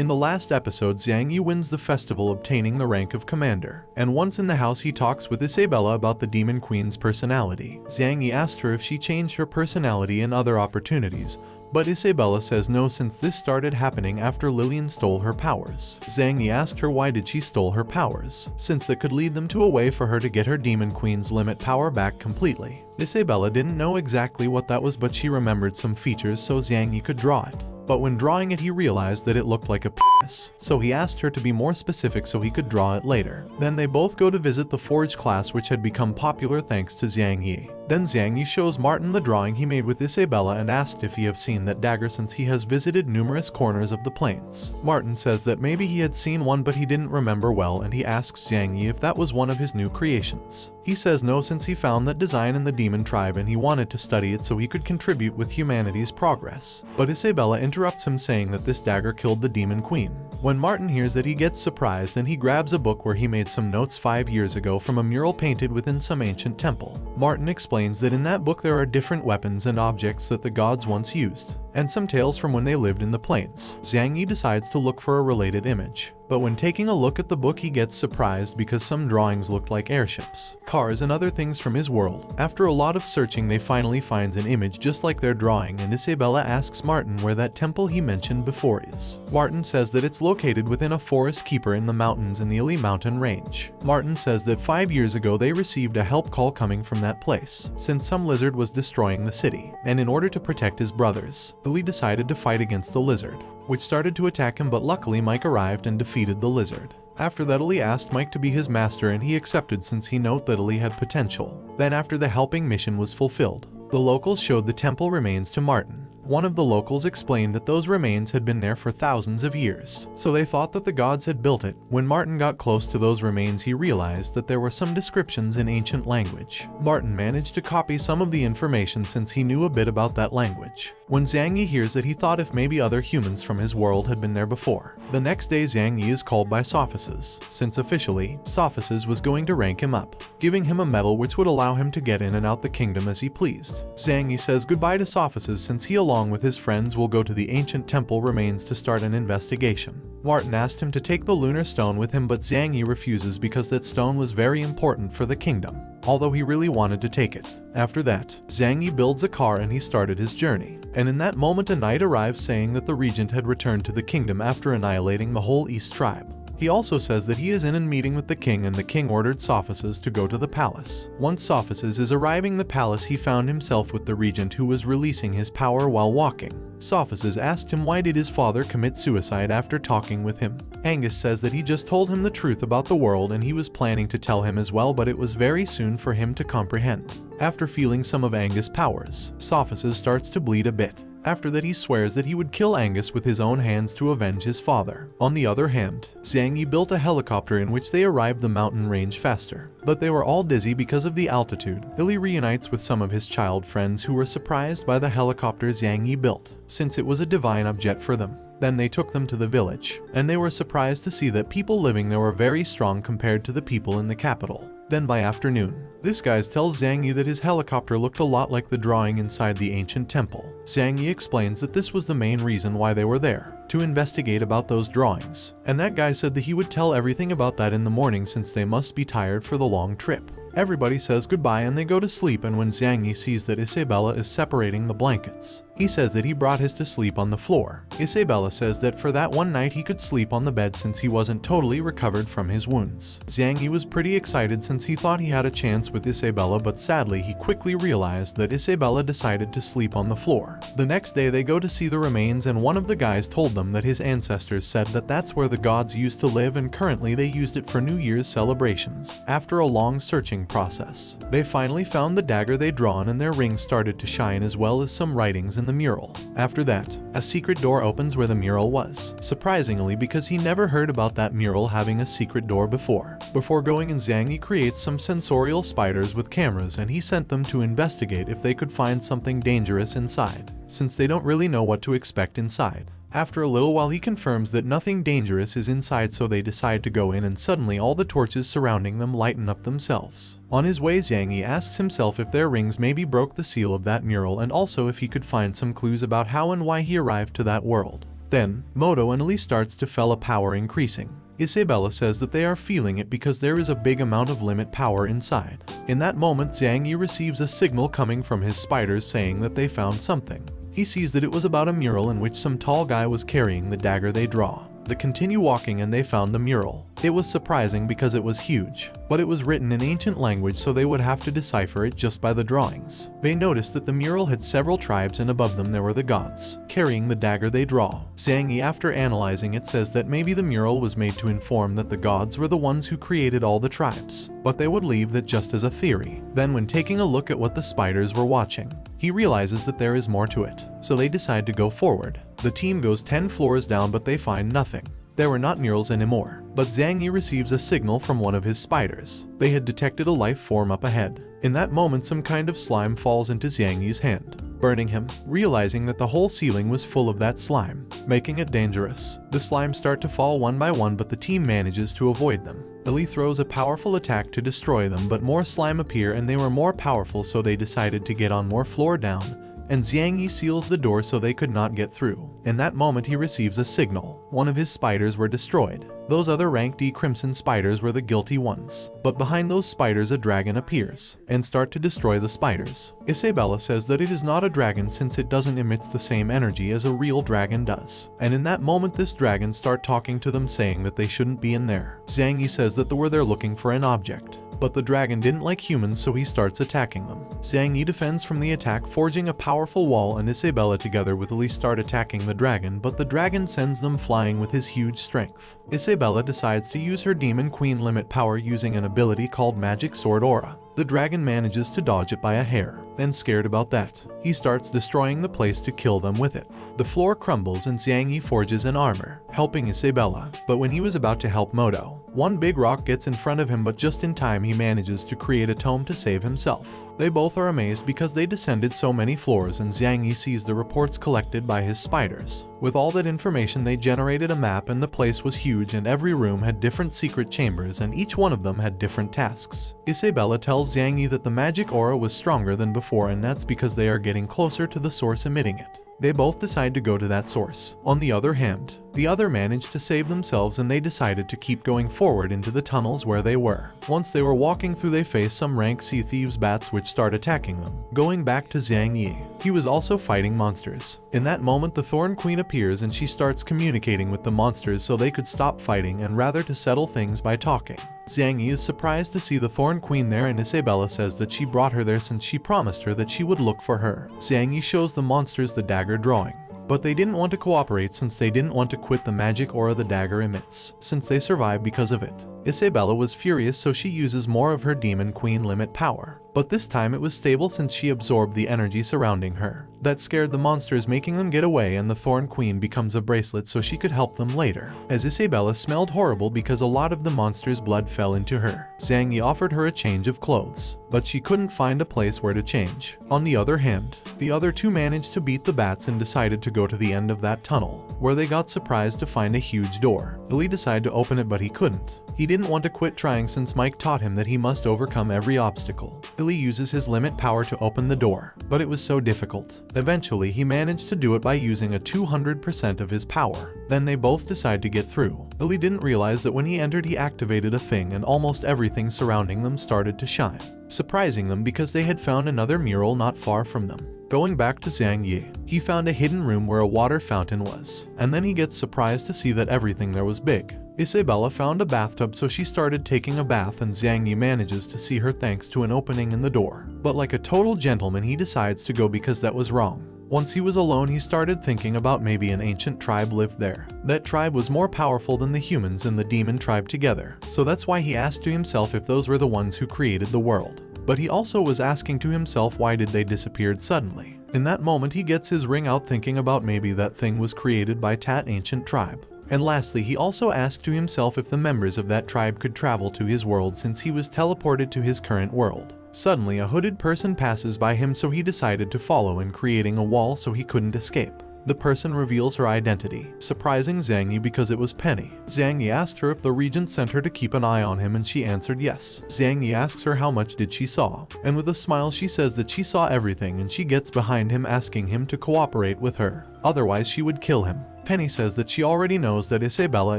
In the last episode, Zhang Yi wins the festival, obtaining the rank of commander, and once in the house he talks with Isabella about the Demon Queen's personality. Zhang Yi asked her if she changed her personality in other opportunities, but Isabella says no, since this started happening after Lillian stole her powers. Zhang Yi asked her why did she stole her powers, since that could lead them to a way for her to get her Demon Queen's limit power back completely. Isabella didn't know exactly what that was, but she remembered some features so Zhang Yi could draw it. But when drawing it he realized that it looked like a penis, so he asked her to be more specific so he could draw it later. Then they both go to visit the forge class, which had become popular thanks to Zhang Yi. Then Zhang Yi shows Martin the drawing he made with Isabella and asked if he have seen that dagger since he has visited numerous corners of the plains. Martin says that maybe he had seen one but he didn't remember well, and he asks Zhang Yi if that was one of his new creations. He says no, since he found that design in the demon tribe and he wanted to study it so he could contribute with humanity's progress. But Isabella interrupts him saying that this dagger killed the Demon Queen. When Martin hears that, he gets surprised and he grabs a book where he made some notes 5 years ago from a mural painted within some ancient temple. Martin explains that in that book there are different weapons and objects that the gods once used, and some tales from when they lived in the plains. Zhang Yi decides to look for a related image, but when taking a look at the book he gets surprised because some drawings looked like airships, cars and other things from his world. After a lot of searching they finally finds an image just like their drawing, and Isabella asks Martin where that temple he mentioned before is. Martin says that it's located within a forest keeper in the mountains in the Ili mountain range. Martin says that 5 years ago they received a help call coming from that place, since some lizard was destroying the city, and in order to protect his brothers, Ili decided to fight against the lizard, which started to attack him, but luckily Mike arrived and defeated the lizard. After that Ili asked Mike to be his master and he accepted since he knew that Ili had potential. Then after the helping mission was fulfilled, the locals showed the temple remains to Martin. One of the locals explained that those remains had been there for thousands of years, so they thought that the gods had built it. When Martin got close to those remains he realized that there were some descriptions in ancient language. Martin managed to copy some of the information since he knew a bit about that language. When Zhang Yi hears that, he thought if maybe other humans from his world had been there before. The next day Zhang Yi is called by Sophices, since officially, Sophices was going to rank him up, giving him a medal which would allow him to get in and out the kingdom as he pleased. Zhang Yi says goodbye to Sophices since he along with his friends will go to the ancient temple remains to start an investigation. Martin asked him to take the lunar stone with him, but Zhang Yi refuses because that stone was very important for the kingdom, although he really wanted to take it. After that, Zhang Yi builds a car and he started his journey. And in that moment a knight arrives saying that the regent had returned to the kingdom after annihilating the whole East tribe. He also says that he is in a meeting with the king and the king ordered Sophices to go to the palace. Once Sophices is arriving the palace he found himself with the regent who was releasing his power while walking. Sophices asked him why did his father commit suicide after talking with him. Angus says that he just told him the truth about the world and he was planning to tell him as well, but it was very soon for him to comprehend. After feeling some of Angus' powers, Sophices starts to bleed a bit. After that he swears that he would kill Angus with his own hands to avenge his father. On the other hand, Zhang Yi built a helicopter in which they arrived the mountain range faster, but they were all dizzy because of the altitude. Ili reunites with some of his child friends who were surprised by the helicopter Zhang Yi built, since it was a divine object for them. Then they took them to the village, and they were surprised to see that people living there were very strong compared to the people in the capital. Then by afternoon, this guy tells Zhang Yi that his helicopter looked a lot like the drawing inside the ancient temple. Zhang Yi explains that this was the main reason why they were there, to investigate about those drawings. And that guy said that he would tell everything about that in the morning since they must be tired for the long trip. Everybody says goodbye and they go to sleep, and when Zhang Yi sees that Isabella is separating the blankets, he says that he brought his to sleep on the floor. Isabella says that for that one night he could sleep on the bed since he wasn't totally recovered from his wounds. Zhang Yi was pretty excited since he thought he had a chance with Isabella, but sadly he quickly realized that Isabella decided to sleep on the floor. The next day they go to see the remains, and one of the guys told them that his ancestors said that that's where the gods used to live, and currently they used it for New Year's celebrations. After a long searching process, they finally found the dagger they'd drawn, and their rings started to shine as well as some writings in the mural. After that, a secret door opens where the mural was, surprisingly because he never heard about that mural having a secret door before. Before going in, Zhang Yi creates some sensorial spiders with cameras and he sent them to investigate if they could find something dangerous inside, since they don't really know what to expect inside. After a little while he confirms that nothing dangerous is inside, so they decide to go in, and suddenly all the torches surrounding them lighten up themselves. On his way Zhang Yi asks himself if their rings maybe broke the seal of that mural, and also if he could find some clues about how and why he arrived to that world. Then, Moto and Li starts to feel a power increasing. Isabella says that they are feeling it because there is a big amount of limit power inside. In that moment, Zhang Yi receives a signal coming from his spiders saying that they found something. He sees that it was about a mural in which some tall guy was carrying the dagger they draw. They continue walking and they found the mural. It was surprising because it was huge, but it was written in ancient language, so they would have to decipher it just by the drawings. They noticed that the mural had several tribes and above them there were the gods, carrying the dagger they draw. Zhang Yi, after analyzing it, says that maybe the mural was made to inform that the gods were the ones who created all the tribes, but they would leave that just as a theory. Then when taking a look at what the spiders were watching, he realizes that there is more to it, so they decide to go forward. The team goes 10 floors down but they find nothing. There were not murals anymore, but Zhang Yi receives a signal from one of his spiders. They had detected a life form up ahead. In that moment, some kind of slime falls into Zhang Yi's hand, burning him, realizing that the whole ceiling was full of that slime, making it dangerous. The slimes start to fall one by one, but the team manages to avoid them. Li throws a powerful attack to destroy them, but more slime appear and they were more powerful, so they decided to get on more floor down, and Zhang Yi seals the door so they could not get through. In that moment, he receives a signal. One of his spiders were destroyed. Those other rank D crimson spiders were the guilty ones. But behind those spiders a dragon appears and start to destroy the spiders. Isabella says that it is not a dragon since it doesn't emit the same energy as a real dragon does. And in that moment, this dragon start talking to them saying that they shouldn't be in there. Zhang Yi says that they were there looking for an object, but the dragon didn't like humans, so he starts attacking them. Zhang Yi defends from the attack, forging a powerful wall, and Isabella together with Li start attacking the dragon, but the dragon sends them flying with his huge strength. Isabella decides to use her Demon Queen limit power using an ability called Magic Sword Aura. The dragon manages to dodge it by a hair. Then, scared about that, he starts destroying the place to kill them with it. The floor crumbles and Zhang Yi forges an armor, helping Isabella. But when he was about to help Moto, one big rock gets in front of him, but just in time he manages to create a tome to save himself. They both are amazed because they descended so many floors, and Zhang Yi sees the reports collected by his spiders. With all that information, they generated a map, and the place was huge and every room had different secret chambers and each one of them had different tasks. Isabella tells Zhang Yi that the magic aura was stronger than before, and that's because they are getting closer to the source emitting it. They both decide to go to that source. On the other hand, the other managed to save themselves and they decided to keep going forward into the tunnels where they were. Once they were walking through, they faced some rank sea thieves bats which start attacking them. Going back to Zhang Yi, he was also fighting monsters. In that moment, the Thorn Queen appears and she starts communicating with the monsters so they could stop fighting and rather to settle things by talking. Zhang Yi is surprised to see the Thorn Queen there, and Isabella says that she brought her there since she promised her that she would look for her. Zhang Yi shows the monsters the dagger drawing, but they didn't want to cooperate since they didn't want to quit the magic aura the dagger emits, since they survived because of it. Isabella was furious, so she uses more of her Demon Queen limit power, but this time it was stable since she absorbed the energy surrounding her. That scared the monsters, making them get away, and the Thorn Queen becomes a bracelet so she could help them later. As Isabella smelled horrible because a lot of the monsters' blood fell into her, Zhang Yi offered her a change of clothes, but she couldn't find a place where to change. On the other hand, the other two managed to beat the bats and decided to go to the end of that tunnel, where they got surprised to find a huge door. Li decided to open it, but he couldn't. He didn't want to quit trying since Mike taught him that he must overcome every obstacle. Li uses his limit power to open the door, but it was so difficult. Eventually, he managed to do it by using a 200% of his power. Then they both decide to get through. Li didn't realize that when he entered, he activated a thing and almost everything surrounding them started to shine, surprising them because they had found another mural not far from them. Going back to Zhang Yi, he found a hidden room where a water fountain was, and then he gets surprised to see that everything there was big. Isabella found a bathtub, so she started taking a bath, and Zhang Yi manages to see her thanks to an opening in the door. But like a total gentleman, he decides to go because that was wrong. Once he was alone, he started thinking about maybe an ancient tribe lived there. That tribe was more powerful than the humans and the demon tribe together, so that's why he asked to himself if those were the ones who created the world. But he also was asking to himself why did they disappeared suddenly. In that moment, he gets his ring out, thinking about maybe that thing was created by that ancient tribe. And lastly, he also asked to himself if the members of that tribe could travel to his world since he was teleported to his current world. Suddenly, a hooded person passes by him, so he decided to follow in, creating a wall so he couldn't escape. The person reveals her identity, surprising Zhang Yi because it was Penny. Zhang Yi asked her if the regent sent her to keep an eye on him, and she answered yes. Zhang Yi asks her how much did she saw, and with a smile she says that she saw everything, and she gets behind him asking him to cooperate with her, otherwise she would kill him. Penny says that she already knows that Isabella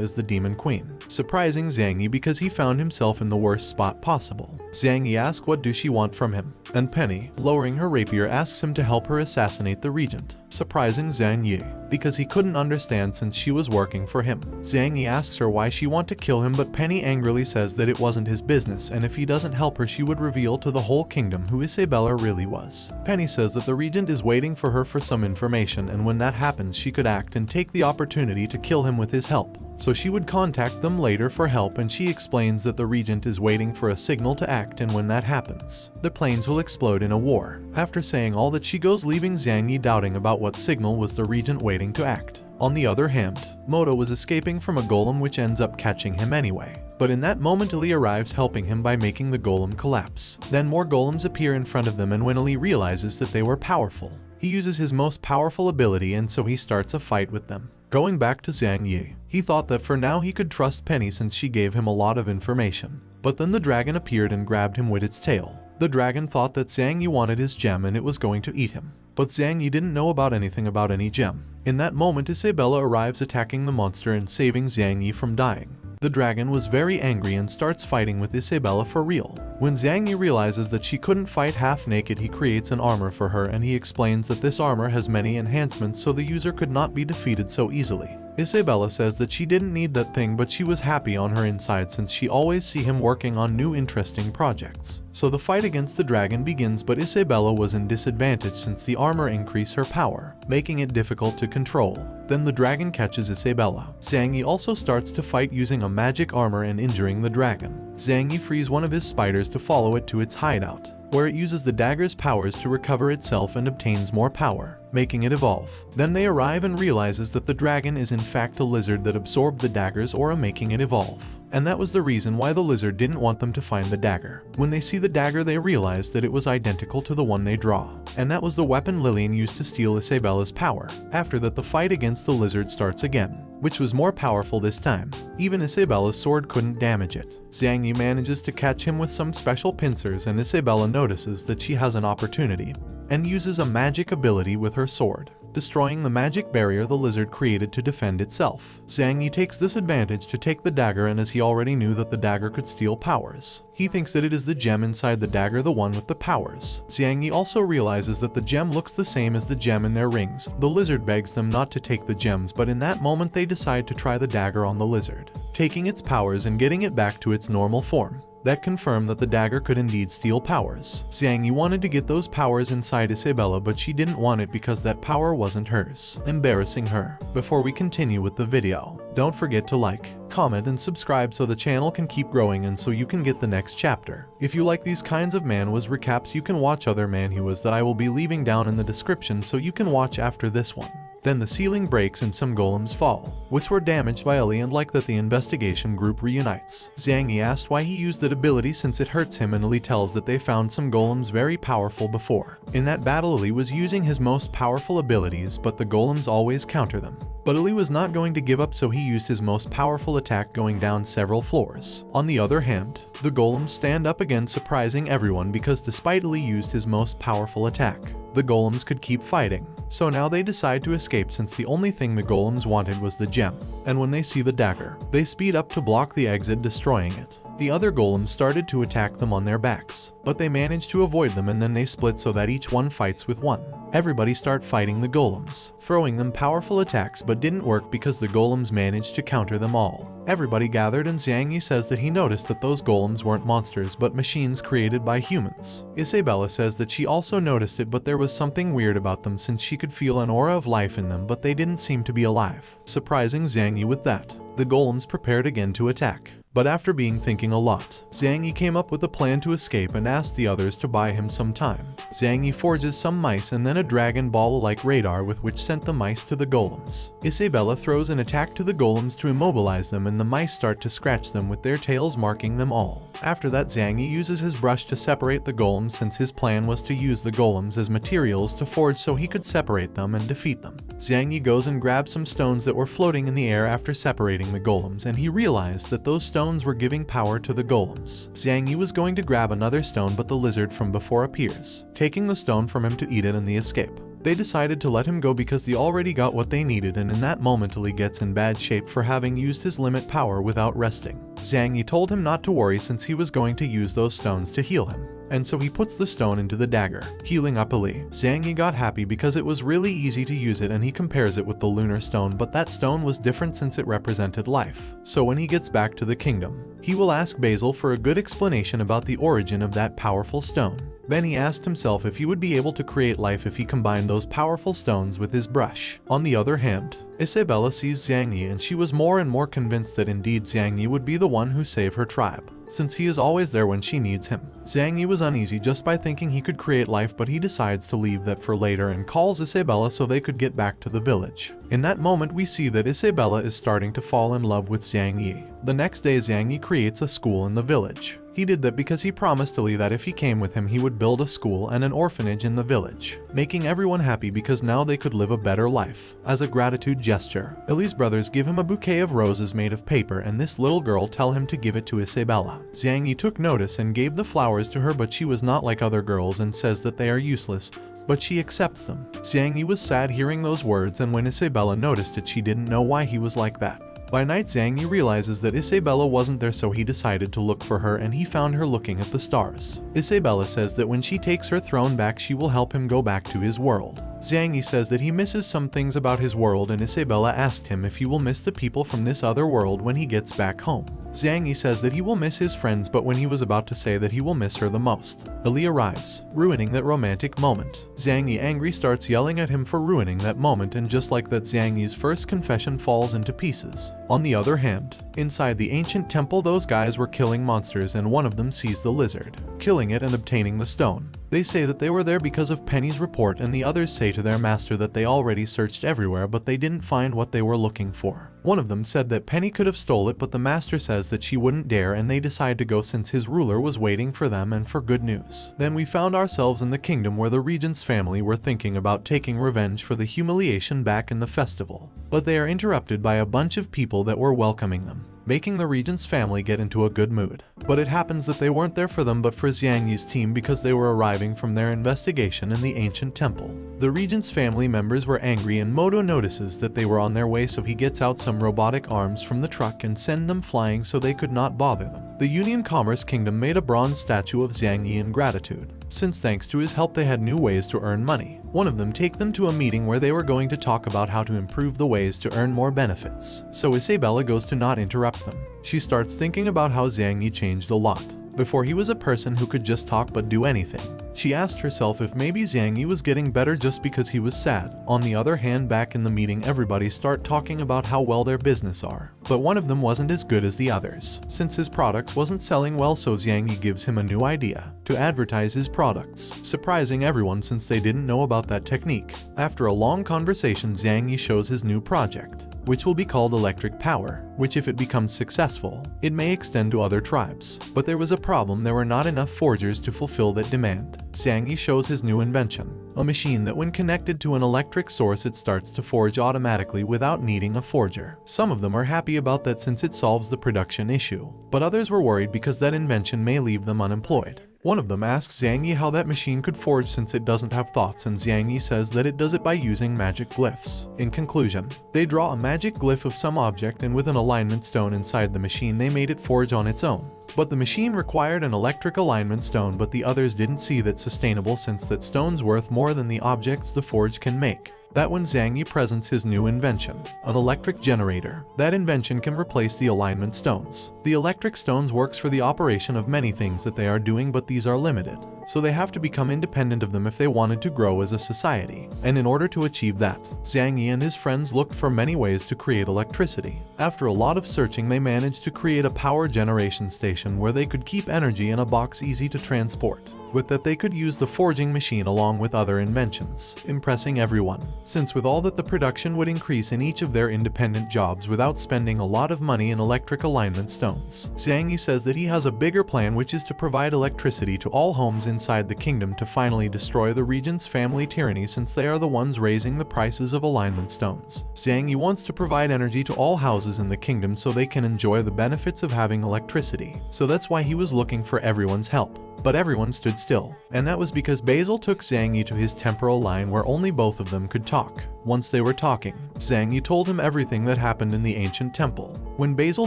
is the demon queen, surprising Zhang Yi because he found himself in the worst spot possible. Zhang Yi asks what does she want from him, and Penny, lowering her rapier, asks him to help her assassinate the regent, surprising Zhang Yi because he couldn't understand since she was working for him. Zhang Yi asks her why she wants to kill him, but Penny angrily says that it wasn't his business, and if he doesn't help her she would reveal to the whole kingdom who Isabella really was. Penny says that the regent is waiting for her for some information, and when that happens she could act and take the opportunity to kill him with his help. So she would contact them later for help, and she explains that the regent is waiting for a signal to act, and when that happens, the planes will explode in a war. After saying all that, she goes, leaving Zhang Yi doubting about what signal was the regent waiting to act. On the other hand, Moto was escaping from a golem which ends up catching him anyway. But in that moment Ali arrives, helping him by making the golem collapse. Then more golems appear in front of them, and when Ali realizes that they were powerful, he uses his most powerful ability, and so he starts a fight with them. Going back to Zhang Yi, he thought that for now he could trust Penny since she gave him a lot of information. But then the dragon appeared and grabbed him with its tail. The dragon thought that Zhang Yi wanted his gem and it was going to eat him. But Zhang Yi didn't know about anything about any gem. In that moment Isabella arrives, attacking the monster and saving Zhang Yi from dying. The dragon was very angry and starts fighting with Isabella for real. When Zhang Yi realizes that she couldn't fight half naked, he creates an armor for her, and he explains that this armor has many enhancements so the user could not be defeated so easily. Isabella says that she didn't need that thing, but she was happy on her inside since she always see him working on new interesting projects. So the fight against the dragon begins, but Isabella was in disadvantage since the armor increased her power, making it difficult to control. Then the dragon catches Isabella. Zhang Yi also starts to fight using a magic armor and injuring the dragon. Zhang Yi frees one of his spiders to follow it to its hideout, where it uses the dagger's powers to recover itself and obtains more power, making it evolve. Then they arrive and realizes that the dragon is in fact a lizard that absorbed the dagger's aura, making it evolve. And that was the reason why the lizard didn't want them to find the dagger. When they see the dagger they realize that it was identical to the one they draw, and that was the weapon Lillian used to steal Isabella's power. After that the fight against the lizard starts again, which was more powerful this time. Even Isabella's sword couldn't damage it. Zhang Yi manages to catch him with some special pincers, and Isabella notices that she has an opportunity and uses a magic ability with her sword, destroying the magic barrier the lizard created to defend itself. Zhang Yi takes this advantage to take the dagger, and as he already knew that the dagger could steal powers, he thinks that it is the gem inside the dagger, the one with the powers. Zhang Yi also realizes that the gem looks the same as the gem in their rings. The lizard begs them not to take the gems, but in that moment they decide to try the dagger on the lizard, taking its powers and getting it back to its normal form. That confirmed that the dagger could indeed steal powers. Zhang Yi wanted to get those powers inside Isabella, but she didn't want it because that power wasn't hers, embarrassing her. Before we continue with the video, don't forget to like, comment, and subscribe so the channel can keep growing and so you can get the next chapter. If you like these kinds of manhwas recaps, you can watch other manhwas that I will be leaving down in the description so you can watch after this one. Then the ceiling breaks and some golems fall, which were damaged by Ali, and like that the investigation group reunites. Zhang Yi asked why he used that ability since it hurts him, and Ali tells that they found some golems very powerful before. In that battle Ali was using his most powerful abilities, but the golems always counter them. But Ali was not going to give up, so he used his most powerful attack, going down several floors. On the other hand, the golems stand up again, surprising everyone because despite Ali used his most powerful attack, the golems could keep fighting. So now they decide to escape since the only thing the golems wanted was the gem. And when they see the dagger, they speed up to block the exit, destroying it. The other golems started to attack them on their backs, but they managed to avoid them, and then they split so that each one fights with one. Everybody start fighting the golems, throwing them powerful attacks, but didn't work because the golems managed to counter them all. Everybody gathered, and Zhang Yi says that he noticed that those golems weren't monsters but machines created by humans. Isabella says that she also noticed it, but there was something weird about them since she could feel an aura of life in them, but they didn't seem to be alive, surprising Zhang Yi with that. The golems prepared again to attack. But after thinking a lot, Zhang Yi came up with a plan to escape and asked the others to buy him some time. Zhang Yi forges some mice and then a dragon ball-like radar with which sent the mice to the golems. Isabella throws an attack to the golems to immobilize them, and the mice start to scratch them with their tails, marking them all. After that, Zhang Yi uses his brush to separate the golems since his plan was to use the golems as materials to forge so he could separate them and defeat them. Zhang Yi goes and grabs some stones that were floating in the air after separating the golems, and he realized that those stones were giving power to the golems. Zhang Yi was going to grab another stone, but the lizard from before appears, taking the stone from him to eat it in the escape. They decided to let him go because they already got what they needed, and in that moment Li gets in bad shape for having used his limit power without resting. Zhang Yi told him not to worry since he was going to use those stones to heal him. And so he puts the stone into the dagger, healing up Li. Zhang Yi got happy because it was really easy to use it, and he compares it with the lunar stone, but that stone was different since it represented life. So when he gets back to the kingdom, he will ask Basil for a good explanation about the origin of that powerful stone. Then he asked himself if he would be able to create life if he combined those powerful stones with his brush. On the other hand, Isabella sees Zhang Yi, and she was more and more convinced that indeed Zhang Yi would be the one who saved her tribe, since he is always there when she needs him. Zhang Yi was uneasy just by thinking he could create life, but he decides to leave that for later and calls Isabella so they could get back to the village. In that moment we see that Isabella is starting to fall in love with Zhang Yi. The next day Zhang Yi creates a school in the village. He did that because he promised Li that if he came with him he would build a school and an orphanage in the village, making everyone happy because now they could live a better life. As a gratitude gesture, Li's brothers give him a bouquet of roses made of paper, and this little girl tell him to give it to Isabella. Zhang Yi took notice and gave the flowers to her, but she was not like other girls and says that they are useless, but she accepts them. Zhang Yi was sad hearing those words, and when Isabella noticed it she didn't know why he was like that. By night Zhang Yi realizes that Isabella wasn't there, so he decided to look for her, and he found her looking at the stars. Isabella says that when she takes her throne back she will help him go back to his world. Zhang Yi says that he misses some things about his world, and Isabella asked him if he will miss the people from this other world when he gets back home. Zhang Yi says that he will miss his friends, but when he was about to say that he will miss her the most, Li arrives, ruining that romantic moment. Zhang Yi angry starts yelling at him for ruining that moment, and just like that Zhang Yi's first confession falls into pieces. On the other hand, inside the ancient temple those guys were killing monsters, and one of them sees the lizard, killing it and obtaining the stone. They say that they were there because of Penny's report, and the others say to their master that they already searched everywhere but they didn't find what they were looking for. One of them said that Penny could have stole it, but the master says that she wouldn't dare, and they decide to go since his ruler was waiting for them and for good news. Then we found ourselves in the kingdom where the regent's family were thinking about taking revenge for the humiliation back in the festival, but they are interrupted by a bunch of people that were welcoming them, making the regent's family get into a good mood. But it happens that they weren't there for them but for Zhang Yi's team because they were arriving from their investigation in the ancient temple. The regent's family members were angry, and Moto notices that they were on their way, so he gets out some robotic arms from the truck and send them flying so they could not bother them. The Union Commerce Kingdom made a bronze statue of Zhang Yi in gratitude, since thanks to his help they had new ways to earn money. One of them take them to a meeting where they were going to talk about how to improve the ways to earn more benefits. So Isabella goes to not interrupt them. She starts thinking about how Zhang Yi changed a lot. Before he was a person who could just talk but do anything. She asked herself if maybe Zhang Yi was getting better just because he was sad. On the other hand, back in the meeting everybody start talking about how well their business are, but one of them wasn't as good as the others, since his products wasn't selling well, so Zhang Yi gives him a new idea to advertise his products, surprising everyone since they didn't know about that technique. After a long conversation Zhang Yi shows his new project, which will be called electric power, which if it becomes successful, it may extend to other tribes. But there was a problem, there were not enough forgers to fulfill that demand. Zhang Yi shows his new invention, a machine that when connected to an electric source it starts to forge automatically without needing a forger. Some of them are happy about that since it solves the production issue, but others were worried because that invention may leave them unemployed. One of them asks Zhang Yi how that machine could forge since it doesn't have thoughts, and Zhang Yi says that it does it by using magic glyphs. In conclusion, they draw a magic glyph of some object, and with an alignment stone inside the machine they made it forge on its own. But the machine required an electric alignment stone, but the others didn't see that sustainable since that stone's worth more than the objects the forge can make. That when Zhang Yi presents his new invention, an electric generator, that invention can replace the alignment stones. The electric stones works for the operation of many things that they are doing, but these are limited, so they have to become independent of them if they wanted to grow as a society. And in order to achieve that, Zhang Yi and his friends looked for many ways to create electricity. After a lot of searching they managed to create a power generation station where they could keep energy in a box easy to transport. With that they could use the forging machine along with other inventions, impressing everyone, since with all that the production would increase in each of their independent jobs without spending a lot of money in electric alignment stones. Zhang Yi says that he has a bigger plan, which is to provide electricity to all homes inside the kingdom to finally destroy the regent's family tyranny, since they are the ones raising the prices of alignment stones. Zhang Yi wants to provide energy to all houses in the kingdom so they can enjoy the benefits of having electricity, so that's why he was looking for everyone's help. But everyone stood still, and that was because Basil took Zhang Yi to his temporal line where only both of them could talk. Once they were talking, Zhang Yi told him everything that happened in the ancient temple. When Basil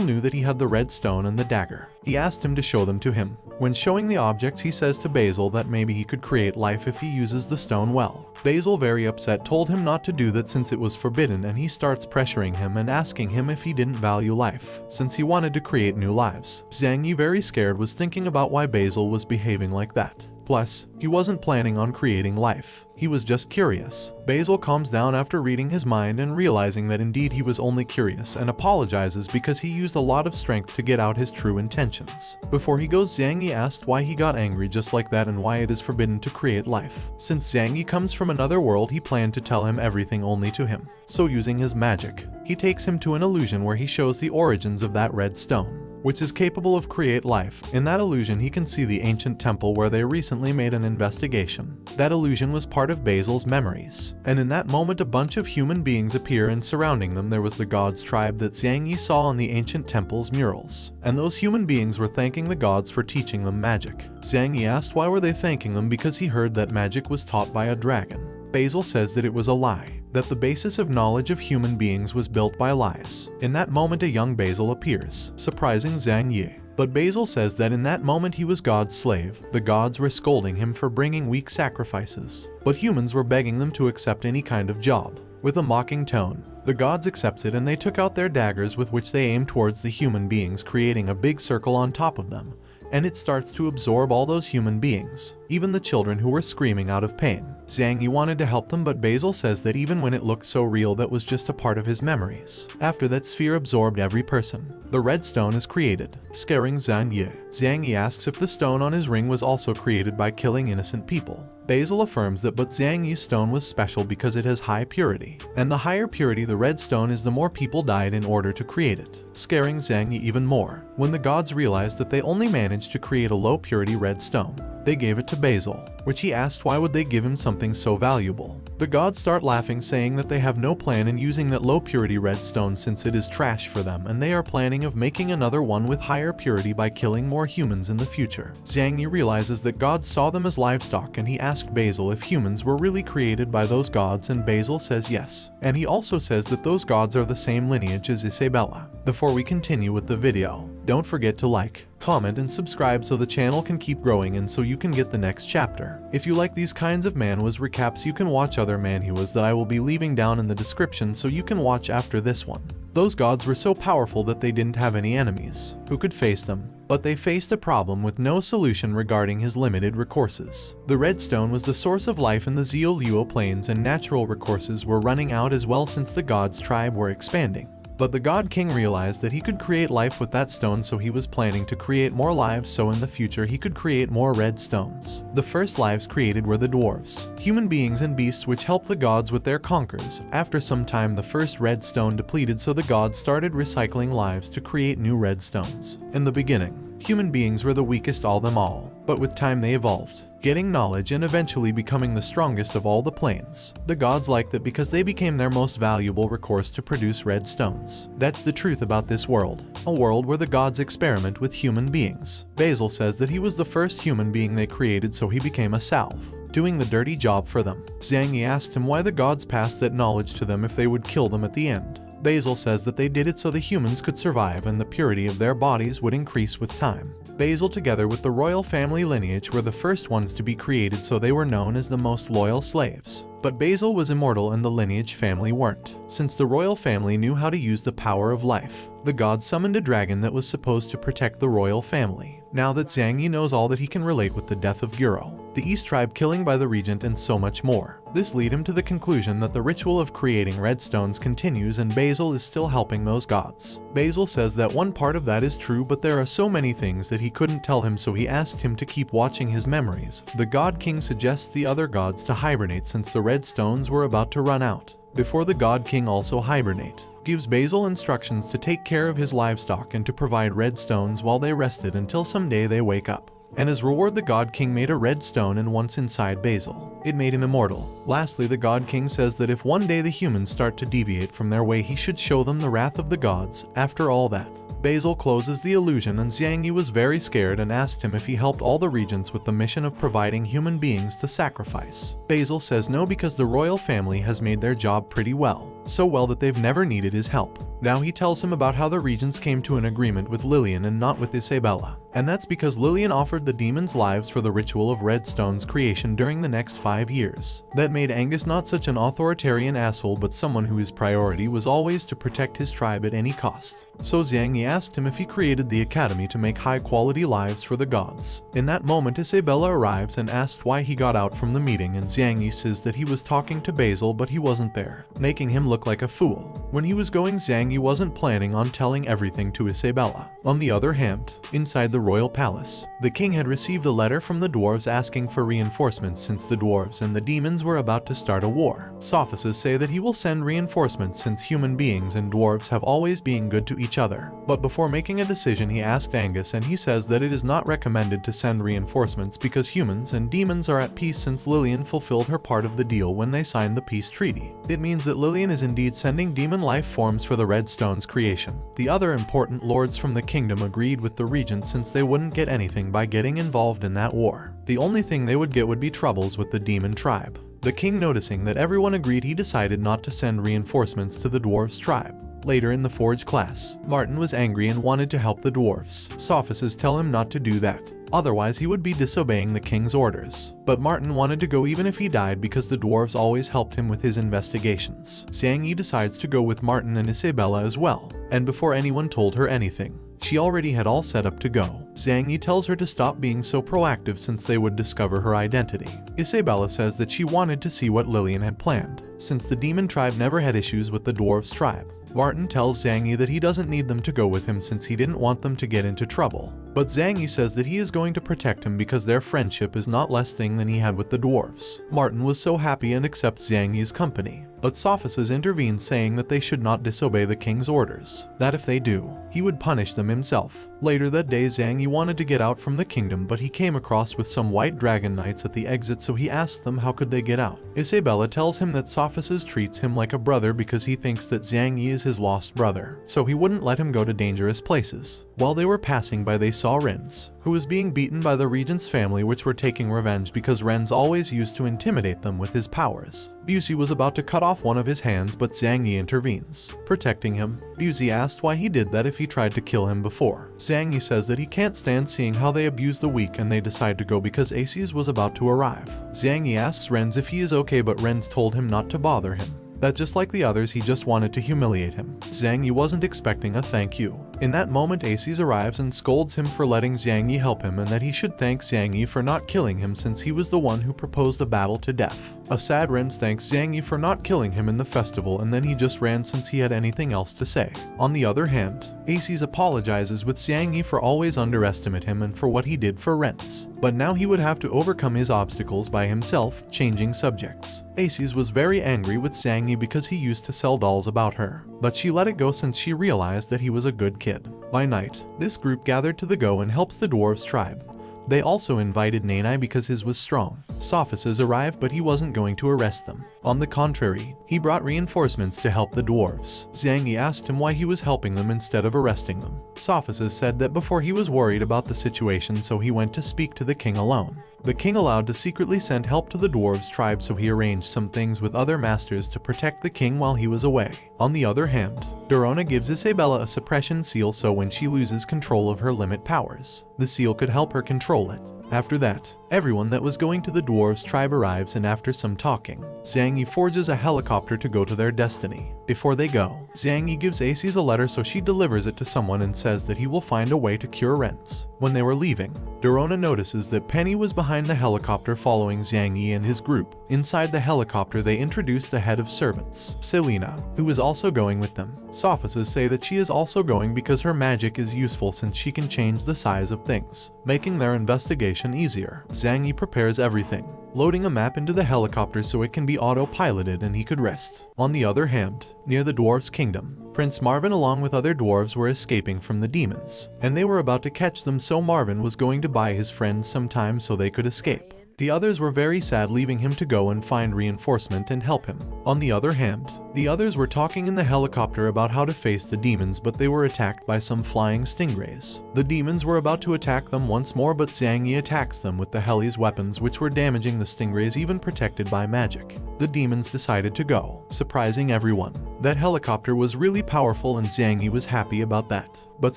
knew that he had the red stone and the dagger, he asked him to show them to him. When showing the objects, he says to Basil that maybe he could create life if he uses the stone well. Basil, very upset, told him not to do that since it was forbidden, and he starts pressuring him and asking him if he didn't value life, since he wanted to create new lives. Zhang Yi, very scared, was thinking about why Basil was behaving like that. Plus, he wasn't planning on creating life. He was just curious. Basil calms down after reading his mind and realizing that indeed he was only curious, and apologizes because he used a lot of strength to get out his true intentions. Before he goes, Zhang Yi asked why he got angry just like that and why it is forbidden to create life. Since Zhang Yi comes from another world, he planned to tell him everything only to him. So using his magic, he takes him to an illusion where he shows the origins of that red stone, which is capable of create life. In that illusion, he can see the ancient temple where they recently made an investigation. That illusion was part of Basil's memories, and in that moment a bunch of human beings appear, and surrounding them there was the gods tribe that Zhang Yi saw on the ancient temple's murals. And those human beings were thanking the gods for teaching them magic. Zhang Yi asked why were they thanking them, because he heard that magic was taught by a dragon. Basil says that it was a lie, that the basis of knowledge of human beings was built by lies. In that moment a young Basil appears, surprising Zhang Yi. But Basil says that in that moment he was God's slave. The gods were scolding him for bringing weak sacrifices, but humans were begging them to accept any kind of job. With a mocking tone, the gods accepted, and they took out their daggers with which they aimed towards the human beings, creating a big circle on top of them, and it starts to absorb all those human beings, even the children who were screaming out of pain. Zhang Yi wanted to help them, but Basil says that even when it looked so real, that was just a part of his memories. After that sphere absorbed every person, the red stone is created, scaring Zhang Yi. Zhang Yi asks if the stone on his ring was also created by killing innocent people. Basil affirms that, but Zhang Yi's stone was special because it has high purity, and the higher purity the red stone is, the more people died in order to create it, scaring Zhang Yi even more. When the gods realized that they only managed to create a low purity red stone, they gave it to Basil, which he asked why would they give him something so valuable. The gods start laughing, saying that they have no plan in using that low purity red stone since it is trash for them, and they are planning of making another one with higher purity by killing more humans in the future. Zhang Yi realizes that gods saw them as livestock, and he asked Basil if humans were really created by those gods, and Basil says yes. And he also says that those gods are the same lineage as Isabella. Before we continue with the video, don't forget to like, comment, and subscribe so the channel can keep growing and so you can get the next chapter. If you like these kinds of manhwas recaps, you can watch other manhwas that I will be leaving down in the description so you can watch after this one. Those gods were so powerful that they didn't have any enemies who could face them, but they faced a problem with no solution regarding his limited resources. The red stone was the source of life in the Zeoluo plains, and natural resources were running out as well since the gods' tribe were expanding. But the God King realized that he could create life with that stone, so he was planning to create more lives so in the future he could create more red stones. The first lives created were the dwarves, human beings and beasts which helped the gods with their conquers. After some time the first red stone depleted, so the gods started recycling lives to create new red stones. In the beginning, human beings were the weakest all them all, but with time they evolved, getting knowledge and eventually becoming the strongest of all the planes. The gods liked that because they became their most valuable resource to produce red stones. That's the truth about this world, a world where the gods experiment with human beings. Basil says that he was the first human being they created, so he became a salve, doing the dirty job for them. Zhang Yi asked him why the gods passed that knowledge to them if they would kill them at the end. Basil says that they did it so the humans could survive and the purity of their bodies would increase with time. Basil, together with the royal family lineage, were the first ones to be created, so they were known as the most loyal slaves. But Basil was immortal and the lineage family weren't. Since the royal family knew how to use the power of life, the gods summoned a dragon that was supposed to protect the royal family. Now that Zhang Yi knows all that, he can relate with the death of Guro, the East tribe killing by the regent, and so much more. This lead him to the conclusion that the ritual of creating red stones continues and Basil is still helping those gods. Basil says that one part of that is true, but there are so many things that he couldn't tell him, so he asked him to keep watching his memories. The God King suggests the other gods to hibernate since the red stones were about to run out. Before the God King also hibernate, gives Basil instructions to take care of his livestock and to provide red stones while they rested until someday they wake up. And as reward the God King made a red stone, and once inside Basil, it made him immortal. Lastly, the God King says that if one day the humans start to deviate from their way, he should show them the wrath of the gods. After all that, Basil closes the illusion and Xiang Yi was very scared and asked him if he helped all the regents with the mission of providing human beings to sacrifice. Basil says no because the royal family has made their job pretty well, so well that they've never needed his help. Now he tells him about how the regents came to an agreement with Lillian and not with Isabella, and that's because Lillian offered the demons lives for the ritual of Redstone's creation during the next 5 years. That made Angus not such an authoritarian asshole but someone whose priority was always to protect his tribe at any cost. So Xiang Yi asked him if he created the academy to make high-quality lives for the gods. In that moment Isabella arrives and asked why he got out from the meeting, and Xiang Yi says that he was talking to Basil but he wasn't there, making him look like a fool. When he was going, Xiang Yi wasn't planning on telling everything to Isabella. On the other hand, inside the royal palace, the king had received a letter from the dwarves asking for reinforcements since the dwarves and the demons were about to start a war. Sophists say that he will send reinforcements since human beings and dwarves have always been good to each other. But before making a decision he asked Angus, and he says that it is not recommended to send reinforcements because humans and demons are at peace since Lillian fulfilled her part of the deal when they signed the peace treaty. It means that Lillian is indeed sending demon life forms for the Redstone's creation. The other important lords from the kingdom agreed with the regent since they wouldn't get anything by getting involved in that war. The only thing they would get would be troubles with the demon tribe. The king, noticing that everyone agreed, he decided not to send reinforcements to the dwarves' tribe. Later in the Forge class, Martin was angry and wanted to help the dwarves. Sophists tell him not to do that, otherwise he would be disobeying the king's orders. But Martin wanted to go even if he died because the dwarves always helped him with his investigations. Xiang Yi decides to go with Martin and Isabella as well, and before anyone told her anything, she already had all set up to go. Xiang Yi tells her to stop being so proactive since they would discover her identity. Isabella says that she wanted to see what Lillian had planned, since the demon tribe never had issues with the dwarves' tribe. Martin tells Xiang Yi that he doesn't need them to go with him since he didn't want them to get into trouble. But Xiang Yi says that he is going to protect him because their friendship is not less thing than he had with the dwarves. Martin was so happy and accepts Xiang Yi's company. But Sophists intervene, saying that they should not disobey the king's orders, that if they do, he would punish them himself. Later that day Xiang Yi wanted to get out from the kingdom, but he came across with some white dragon knights at the exit, so he asked them how could they get out. Isabella tells him that Sophists treats him like a brother because he thinks that Xiang Yi is his lost brother, so he wouldn't let him go to dangerous places. While they were passing by they saw Renz, who was being beaten by the regent's family, which were taking revenge because Renz always used to intimidate them with his powers. Busey was about to cut off one of his hands, but Xiang Yi intervenes, protecting him. Busey asked why he did that if he tried to kill him before. Xiang Yi says that he can't stand seeing how they abuse the weak, and they decide to go because Ascian was about to arrive. Xiang Yi asks Renz if he is okay, but Renz told him not to bother him, that just like the others he just wanted to humiliate him. Xiang Yi wasn't expecting a thank you. In that moment Ascian arrives and scolds him for letting Xiang Yi help him, and that he should thank Xiang Yi for not killing him since he was the one who proposed the battle to death. A sad Renz thanks Xiang Yi for not killing him in the festival, and then he just ran since he had anything else to say. On the other hand, Ascian apologizes with Xiang Yi for always underestimate him and for what he did for Renz. But now he would have to overcome his obstacles by himself, changing subjects. Ascian was very angry with Xiang Yi because he used to sell dolls about her, but she let it go since she realized that he was a good kid. By night, this group gathered to the go and helps the dwarves tribe. They also invited Nanai because his was strong. Sophists arrived, but he wasn't going to arrest them. On the contrary, he brought reinforcements to help the dwarves. Xiang Yi asked him why he was helping them instead of arresting them. Sophists said that before he was worried about the situation, so he went to speak to the king alone. The king allowed to secretly send help to the dwarves tribe, so he arranged some things with other masters to protect the king while he was away. On the other hand, Dorona gives Isabella a suppression seal, so when she loses control of her limit powers, the seal could help her control it. After that, everyone that was going to the dwarves tribe arrives, and after some talking, Xiang Yi forges a helicopter to go to their destiny. Before they go, Xiang Yi gives Ascian a letter, so she delivers it to someone and says that he will find a way to cure Renz. When they were leaving, Dorona notices that Penny was behind the helicopter following Xiang Yi and his group. Inside the helicopter they introduce the head of servants, Selena, who is also going with them. Sophists say that she is also going because her magic is useful since she can change the size of things, making their investigation easier. Xiang Yi prepares everything, loading a map into the helicopter so it can be auto-piloted and he could rest. On the other hand, near the dwarves' kingdom, Prince Marvin along with other dwarves were escaping from the demons, and they were about to catch them, so Marvin was going to buy his friends some time so they could escape. The others were very sad, leaving him to go and find reinforcement and help him. On the other hand, the others were talking in the helicopter about how to face the demons, but they were attacked by some flying stingrays. The demons were about to attack them once more, but Zhang Yi attacks them with the heli's weapons, which were damaging the stingrays, even protected by magic. The demons decided to go, surprising everyone. That helicopter was really powerful and Zhang Yi was happy about that. But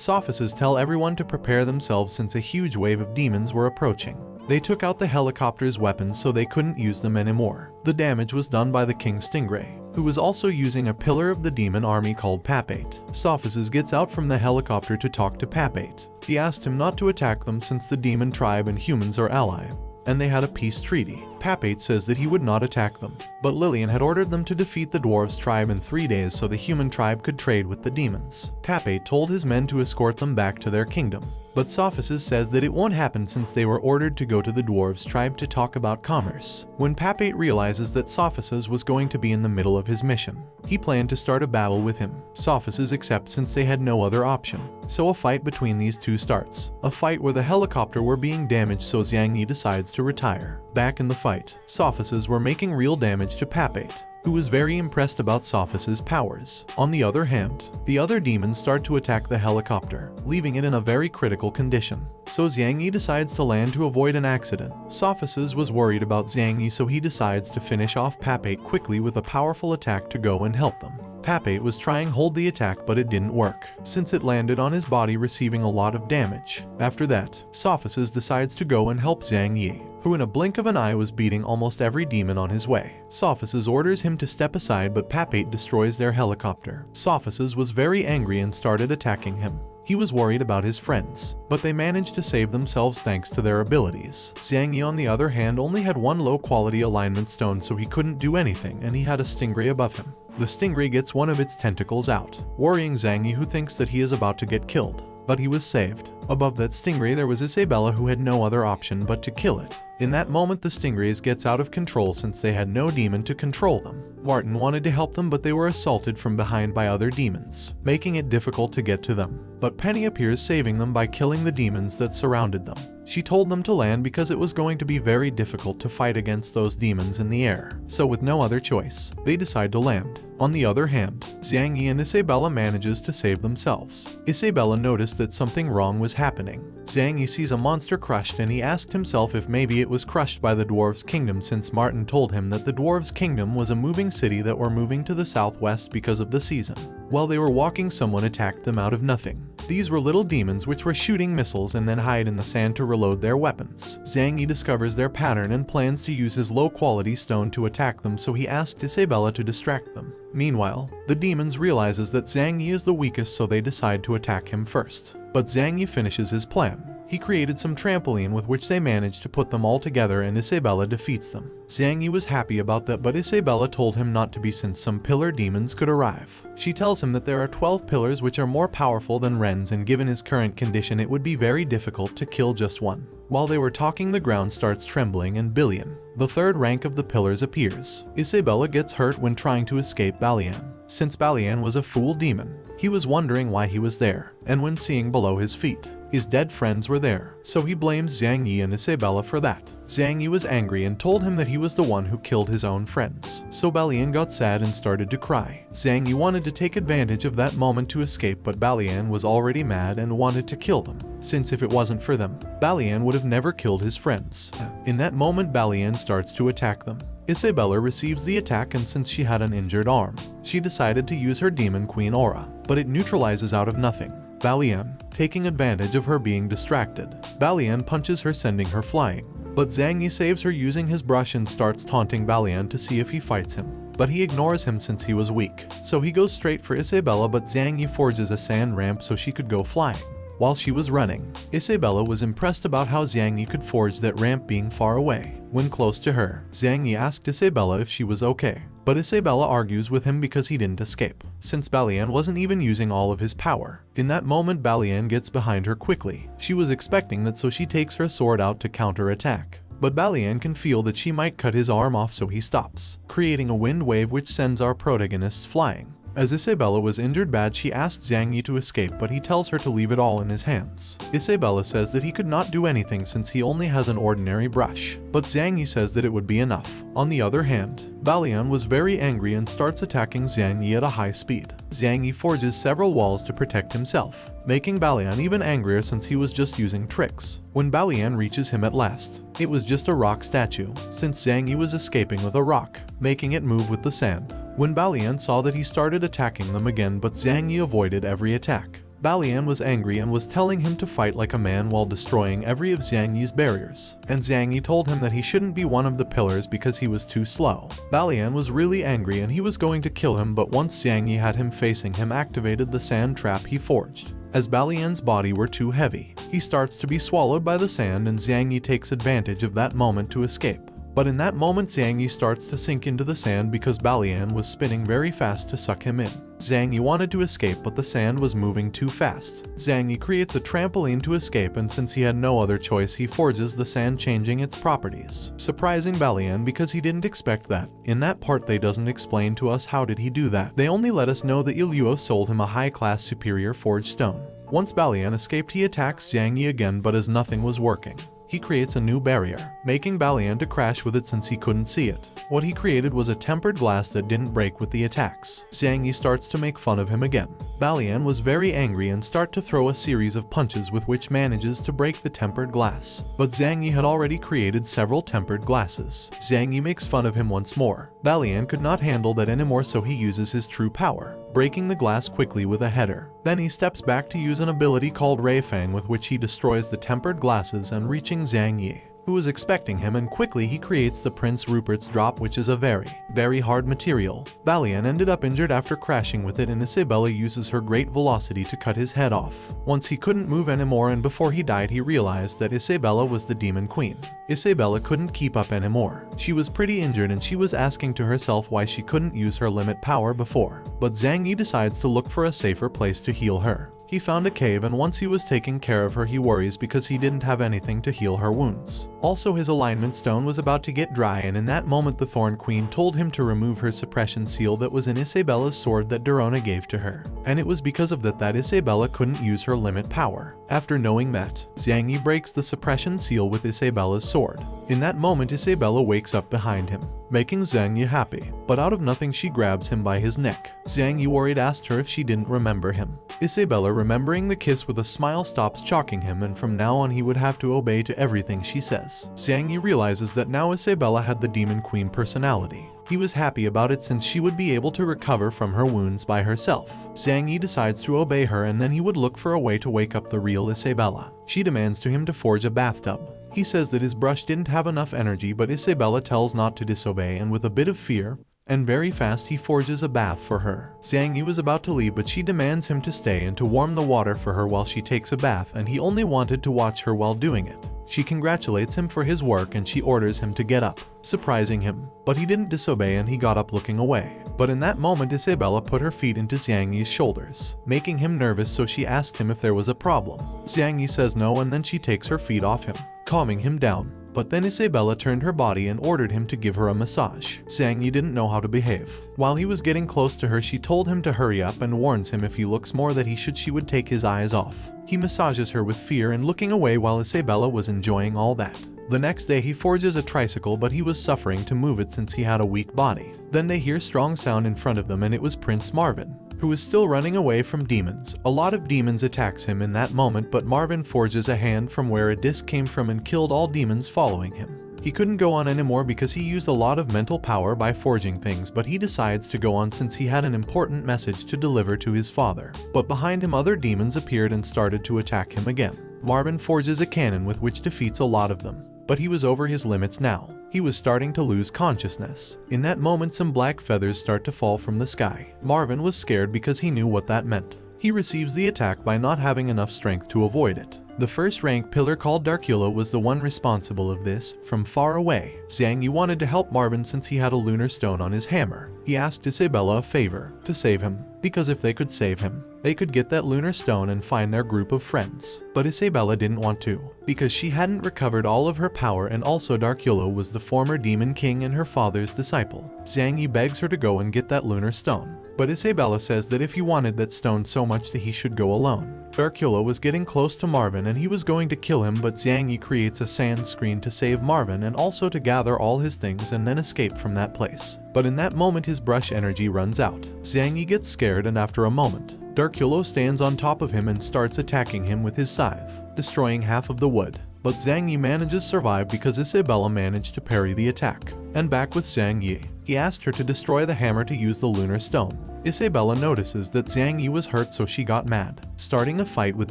sophists tell everyone to prepare themselves since a huge wave of demons were approaching. They took out the helicopter's weapons so they couldn't use them anymore. The damage was done by the King Stingray, who was also using a pillar of the demon army called Papate. Sophists gets out from the helicopter to talk to Papate. He asked him not to attack them since the demon tribe and humans are allies, and they had a peace treaty. Papate says that he would not attack them, but Lillian had ordered them to defeat the dwarves tribe in 3 days so the human tribe could trade with the demons. Papate told his men to escort them back to their kingdom, but Sophists says that it won't happen since they were ordered to go to the dwarves tribe to talk about commerce. When Papate realizes that Sophists was going to be in the middle of his mission, he planned to start a battle with him. Sophists accept since they had no other option, so a fight between these two starts. A fight where the helicopter were being damaged, so Zhang Yi decides to retire. Back in the fight, Sophists were making real damage to Papate, who was very impressed about Sophists' powers. On the other hand, the other demons start to attack the helicopter, leaving it in a very critical condition. So Zhang Yi decides to land to avoid an accident. Sophists was worried about Zhang Yi, so he decides to finish off Papate quickly with a powerful attack to go and help them. Papate was trying to hold the attack, but it didn't work, since it landed on his body, receiving a lot of damage. After that, Sophists decides to go and help Zhang Yi, who in a blink of an eye was beating almost every demon on his way. Sophists orders him to step aside, but Papate destroys their helicopter. Sophists was very angry and started attacking him. He was worried about his friends, but they managed to save themselves thanks to their abilities. Zhang Yi on the other hand only had one low-quality alignment stone, so he couldn't do anything, and he had a stingray above him. The stingray gets one of its tentacles out, worrying Zhang Yi, who thinks that he is about to get killed. But he was saved. Above that stingray there was Isabella, who had no other option but to kill it. In that moment the stingrays gets out of control since they had no demon to control them. Martin wanted to help them, but they were assaulted from behind by other demons, making it difficult to get to them. But Penny appears, saving them by killing the demons that surrounded them. She told them to land because it was going to be very difficult to fight against those demons in the air. So with no other choice, they decide to land. On the other hand, Zhang Yi and Isabella manages to save themselves. Isabella noticed that something wrong was happening. Zhang Yi sees a monster crushed, and he asked himself if maybe it was crushed by the dwarves' kingdom, since Martin told him that the dwarves' kingdom was a moving city that were moving to the southwest because of the season. While they were walking, someone attacked them out of nothing. These were little demons which were shooting missiles and then hide in the sand to reload their weapons. Zhang Yi discovers their pattern and plans to use his low-quality stone to attack them, so he asked Isabella to distract them. Meanwhile, the demons realizes that Zhang Yi is the weakest, so they decide to attack him first. But Zhang Yi finishes his plan. He created some trampoline with which they managed to put them all together, and Isabella defeats them. Zhang Yi was happy about that, but Isabella told him not to be since some pillar demons could arrive. She tells him that there are 12 pillars which are more powerful than Ren's, and given his current condition it would be very difficult to kill just one. While they were talking, the ground starts trembling and Billion, the third rank of the pillars, appears. Isabella gets hurt when trying to escape Balian. Since Balian was a fool demon, he was wondering why he was there, and when seeing below his feet, his dead friends were there, so he blames Zhang Yi and Isabella for that. Zhang Yi was angry and told him that he was the one who killed his own friends, so Balian got sad and started to cry. Zhang Yi wanted to take advantage of that moment to escape, but Balian was already mad and wanted to kill them, since if it wasn't for them, Balian would have never killed his friends. In that moment Balian starts to attack them. Isabella receives the attack, and since she had an injured arm, she decided to use her Demon Queen aura, but it neutralizes out of nothing. Balian, taking advantage of her being distracted, Balian punches her, sending her flying. But Zhang Yi saves her using his brush and starts taunting Balian to see if he fights him. But he ignores him since he was weak, so he goes straight for Isabella, but Zhang Yi forges a sand ramp so she could go flying. While she was running, Isabella was impressed about how Zhang Yi could forge that ramp being far away. When close to her, Zhang Yi asked Isabella if she was okay, but Isabella argues with him because he didn't escape, since Balian wasn't even using all of his power. In that moment Balian gets behind her quickly. She was expecting that, so she takes her sword out to counter-attack. But Balian can feel that she might cut his arm off, so he stops, creating a wind wave which sends our protagonists flying. As Isabella was injured bad, she asked Zhang Yi to escape, but he tells her to leave it all in his hands. Isabella says that he could not do anything since he only has an ordinary brush, but Zhang Yi says that it would be enough. On the other hand, Balian was very angry and starts attacking Zhang Yi at a high speed. Zhang Yi forges several walls to protect himself, making Balian even angrier since he was just using tricks. When Balian reaches him at last, it was just a rock statue, since Zhang Yi was escaping with a rock, making it move with the sand. When Balian saw that, he started attacking them again, but Zhang Yi avoided every attack. Balian was angry and was telling him to fight like a man while destroying every of Zhang Yi's barriers, and Zhang Yi told him that he shouldn't be one of the pillars because he was too slow. Balian was really angry and he was going to kill him, but once Zhang Yi had him facing him, activated the sand trap he forged. As Balian's body were too heavy, he starts to be swallowed by the sand, and Zhang Yi takes advantage of that moment to escape. But in that moment, Zhang Yi starts to sink into the sand because Balian was spinning very fast to suck him in. Zhang Yi wanted to escape, but the sand was moving too fast. Zhang Yi creates a trampoline to escape, and since he had no other choice, he forges the sand, changing its properties, surprising Balian because he didn't expect that. In that part, they doesn't explain to us how did he do that. They only let us know that Iluo sold him a high-class superior forged stone. Once Balian escaped, he attacks Zhang Yi again, but as nothing was working, he creates a new barrier, making Balian to crash with it since he couldn't see it. What he created was a tempered glass that didn't break with the attacks. Zhang Yi starts to make fun of him again. Balian was very angry and start to throw a series of punches with which manages to break the tempered glass. But Zhang Yi had already created several tempered glasses. Zhang Yi makes fun of him once more. Balian could not handle that anymore, so he uses his true power, breaking the glass quickly with a header. Then he steps back to use an ability called Ray Fang, with which he destroys the tempered glasses and reaching Zhang Yi, who is expecting him, and quickly he creates the Prince Rupert's drop, which is a very hard material. Balian ended up injured after crashing with it, and Isabella uses her great velocity to cut his head off. Once he couldn't move anymore, and before he died, he realized that Isabella was the demon queen. Isabella couldn't keep up anymore. She was pretty injured and she was asking to herself why she couldn't use her limit power before. But Zhang Yi decides to look for a safer place to heal her. He found a cave, and once he was taking care of her, he worries because he didn't have anything to heal her wounds. Also, his alignment stone was about to get dry, and in that moment the Thorn Queen told him to remove her suppression seal that was in Isabella's sword that Dorona gave to her. And it was because of that Isabella couldn't use her limit power. After knowing that, Zhang Yi breaks the suppression seal with Isabella's sword. In that moment, Isabella wakes up behind him, making Zhang Yi happy, but out of nothing she grabs him by his neck. Zhang Yi worried asked her if she didn't remember him. Isabella, remembering the kiss with a smile, stops choking him, and from now on he would have to obey to everything she says. Zhang Yi realizes that now Isabella had the Demon Queen personality. He was happy about it since she would be able to recover from her wounds by herself. Zhang Yi decides to obey her, and then he would look for a way to wake up the real Isabella. She demands to him to forge a bathtub. He says that his brush didn't have enough energy, but Isabella tells not to disobey, and with a bit of fear, and very fast, he forges a bath for her. Zhang Yi was about to leave, but she demands him to stay and to warm the water for her while she takes a bath, and he only wanted to watch her while doing it. She congratulates him for his work and she orders him to get up, surprising him. But he didn't disobey and he got up looking away. But in that moment, Isabella put her feet into Zhang Yi's shoulders, making him nervous, so she asked him if there was a problem. Zhang Yi says no, and then she takes her feet off him, calming him down. But then Isabella turned her body and ordered him to give her a massage. Zhang Yi didn't know how to behave. While he was getting close to her, she told him to hurry up and warns him if he looks more that she would take his eyes off. He massages her with fear and looking away while Isabella was enjoying all that. The next day he forges a tricycle, but he was suffering to move it since he had a weak body. Then they hear strong sound in front of them, and it was Prince Marvin, who is still running away from demons. A lot of demons attacks him in that moment, but Marvin forges a hand from where a disc came from and killed all demons following him. He couldn't go on anymore because he used a lot of mental power by forging things, but he decides to go on since he had an important message to deliver to his father. But behind him other demons appeared and started to attack him again. Marvin forges a cannon with which defeats a lot of them. But he was over his limits now. He was starting to lose consciousness. In that moment some black feathers start to fall from the sky. Marvin was scared because he knew what that meant. He receives the attack by not having enough strength to avoid it. The first rank pillar called Darkula was the one responsible of this. From far away, Zhang Yi wanted to help Marvin since he had a lunar stone on his hammer. He asked Isabella a favor, to save him, because if they could save him, they could get that lunar stone and find their group of friends. But Isabella didn't want to, because she hadn't recovered all of her power, and also Darkula was the former demon king and her father's disciple. Zhang Yi begs her to go and get that lunar stone. but Isabella says that if he wanted that stone so much that he should go alone. Dracula was getting close to Marvin and he was going to kill him, but Zhang Yi creates a sand screen to save Marvin and also to gather all his things and then escape from that place. But in that moment his brush energy runs out. Zhang Yi gets scared and after a moment, Dracula stands on top of him and starts attacking him with his scythe, destroying half of the wood. But Zhang Yi manages to survive because Isabella managed to parry the attack. And back with Zhang Yi, he asked her to destroy the hammer to use the lunar stone. Isabella notices that Zhang Yi was hurt, so she got mad, starting a fight with